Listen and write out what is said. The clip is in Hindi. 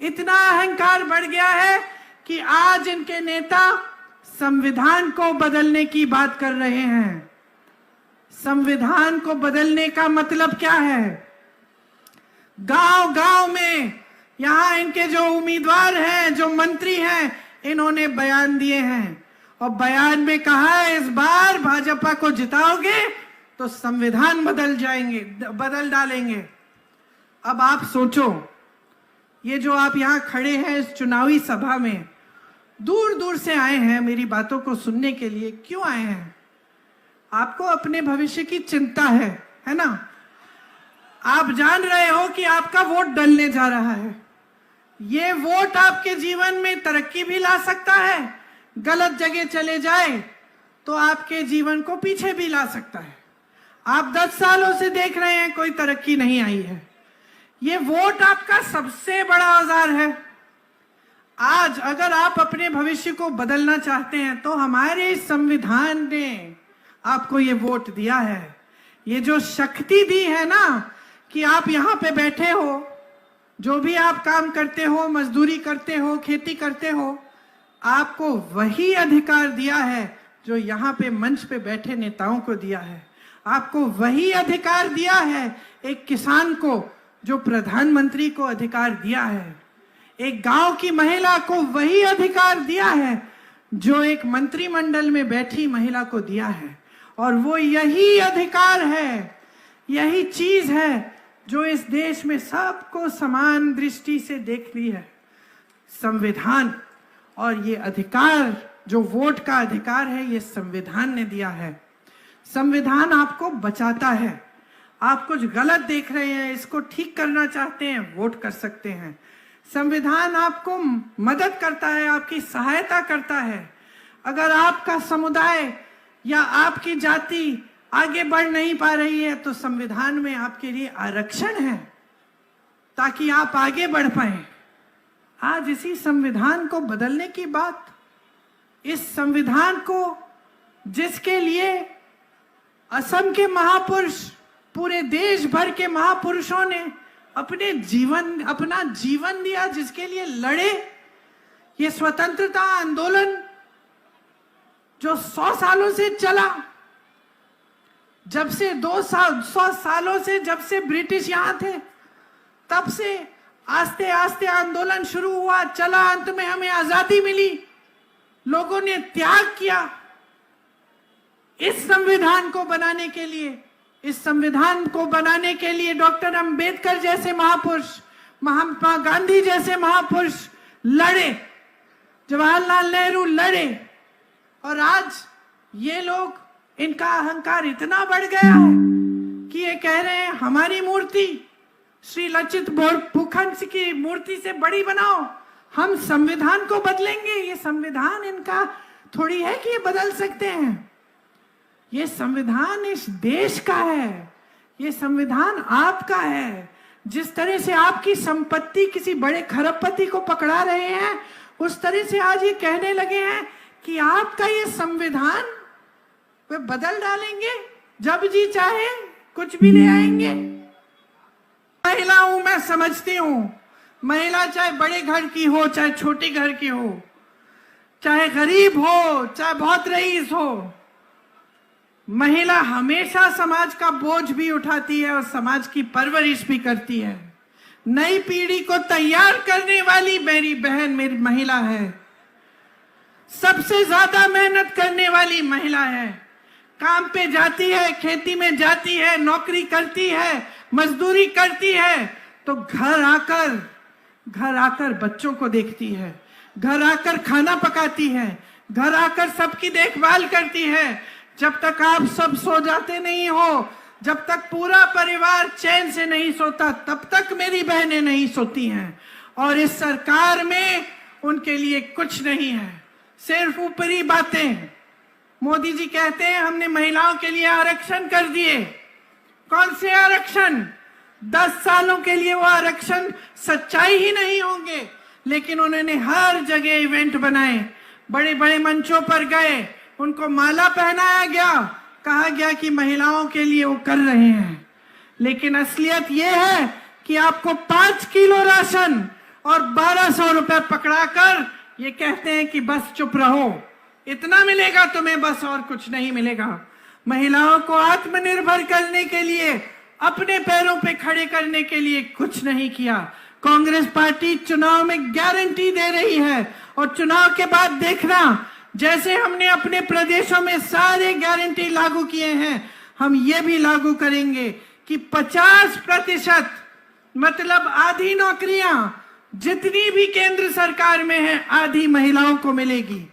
इतना अहंकार बढ़ गया है कि आज इनके नेता संविधान को बदलने की बात कर रहे हैं। संविधान को बदलने का मतलब क्या है? गांव गांव में यहां इनके जो उम्मीदवार हैं, जो मंत्री हैं, इन्होंने बयान दिए हैं और बयान में कहा है इस बार भाजपा को जिताओगे तो संविधान बदल डालेंगे। अब आप सोचो, ये जो आप यहां खड़े हैं इस चुनावी सभा में, दूर दूर से आए हैं मेरी बातों को सुनने के लिए। क्यों आए हैं? आपको अपने भविष्य की चिंता है ना? आप जान रहे हो कि आपका वोट डलने जा रहा है। ये वोट आपके जीवन में तरक्की भी ला सकता है, गलत जगह चले जाए तो आपके जीवन को पीछे भी ला सकता है। आप 10 सालों से देख रहे हैं कोई तरक्की नहीं आई है। ये वोट आपका सबसे बड़ा औजार है। आज अगर आप अपने भविष्य को बदलना चाहते हैं तो हमारे संविधान ने आपको ये वोट दिया है। ये जो शक्ति दी है ना कि आप यहाँ पे बैठे हो, जो भी आप काम करते हो, मजदूरी करते हो, खेती करते हो, आपको वही अधिकार दिया है जो यहाँ पे मंच पे बैठे नेताओं को दिया है। आपको वही अधिकार दिया है एक किसान को जो प्रधानमंत्री को अधिकार दिया है। एक गांव की महिला को वही अधिकार दिया है जो एक मंत्रिमंडल में बैठी महिला को दिया है। और वो यही अधिकार है, यही चीज है जो इस देश में सबको समान दृष्टि से देखती है, संविधान। और ये अधिकार जो वोट का अधिकार है, ये संविधान ने दिया है। संविधान आपको बचाता है। आप कुछ गलत देख रहे हैं, इसको ठीक करना चाहते हैं, वोट कर सकते हैं। संविधान आपको मदद करता है, आपकी सहायता करता है। अगर आपका समुदाय या आपकी जाति आगे बढ़ नहीं पा रही है तो संविधान में आपके लिए आरक्षण है ताकि आप आगे बढ़ पाए। आज इसी संविधान को बदलने की बात, इस संविधान को जिसके लिए असम के महापुरुष, पूरे देश भर के महापुरुषों ने अपना जीवन दिया, जिसके लिए लड़े, ये स्वतंत्रता आंदोलन जो 100 सालों से चला, जब से 100 सालों से, जब से ब्रिटिश यहां थे, तब से आस्ते आस्ते आंदोलन शुरू हुआ, चला, अंत में हमें आजादी मिली, लोगों ने त्याग किया इस संविधान को बनाने के लिए। इस संविधान को बनाने के लिए डॉक्टर अंबेडकर जैसे महापुरुष, महात्मा गांधी जैसे महापुरुष लड़े, जवाहरलाल नेहरू लड़े। और आज ये लोग, इनका अहंकार इतना बढ़ गया है कि ये कह रहे हैं हमारी मूर्ति श्री लचित बोरफुकन की मूर्ति से बड़ी बनाओ, हम संविधान को बदलेंगे। ये संविधान इनका थोड़ी है कि ये बदल सकते हैं। ये संविधान इस देश का है, ये संविधान आपका है। जिस तरह से आपकी संपत्ति किसी बड़े खरबपति को पकड़ा रहे हैं, उस तरह से आज ये कहने लगे हैं कि आपका ये संविधान वे बदल डालेंगे, जब जी चाहे कुछ भी ले आएंगे। महिला हूं, मैं समझती हूं, महिला चाहे बड़े घर की हो, चाहे छोटे घर की हो, चाहे गरीब हो, चाहे बहुत रईस हो, महिला हमेशा समाज का बोझ भी उठाती है और समाज की परवरिश भी करती है। नई पीढ़ी को तैयार करने वाली मेरी बहन मेरी महिला है, सबसे ज्यादा मेहनत करने वाली महिला है। काम पे जाती है, खेती में जाती है, नौकरी करती है, मजदूरी करती है, तो घर आकर बच्चों को देखती है, घर आकर खाना पकाती है, घर आकर सबकी देखभाल करती है। जब तक आप सब सो जाते नहीं हो, जब तक पूरा परिवार चैन से नहीं सोता, तब तक मेरी बहनें नहीं सोती हैं। और इस सरकार में उनके लिए कुछ नहीं है, सिर्फ ऊपरी बातें। मोदी जी कहते हैं हमने महिलाओं के लिए आरक्षण कर दिए। कौन से आरक्षण? 10 सालों के लिए वो आरक्षण सच्चाई ही नहीं होंगे, लेकिन उन्होंने हर जगह इवेंट बनाए, बड़े बड़े मंचों पर गए, उनको माला पहनाया गया, कहा गया कि महिलाओं के लिए वो कर रहे हैं। लेकिन असलियत ये है कि आपको 5 किलो राशन और 1200 रुपए पकड़ाकर ये कहते हैं कि बस चुप रहो, इतना मिलेगा तुम्हें बस और कुछ नहीं मिलेगा। महिलाओं को आत्मनिर्भर करने के लिए, अपने पैरों पे खड़े करने के लिए कुछ नहीं किया। कांग्रेस पार्टी चुनाव में गारंटी दे रही है और चुनाव के बाद देखना, जैसे हमने अपने प्रदेशों में सारे गारंटी लागू किए हैं, हम ये भी लागू करेंगे कि 50% मतलब आधी नौकरियां जितनी भी केंद्र सरकार में है आधी महिलाओं को मिलेगी।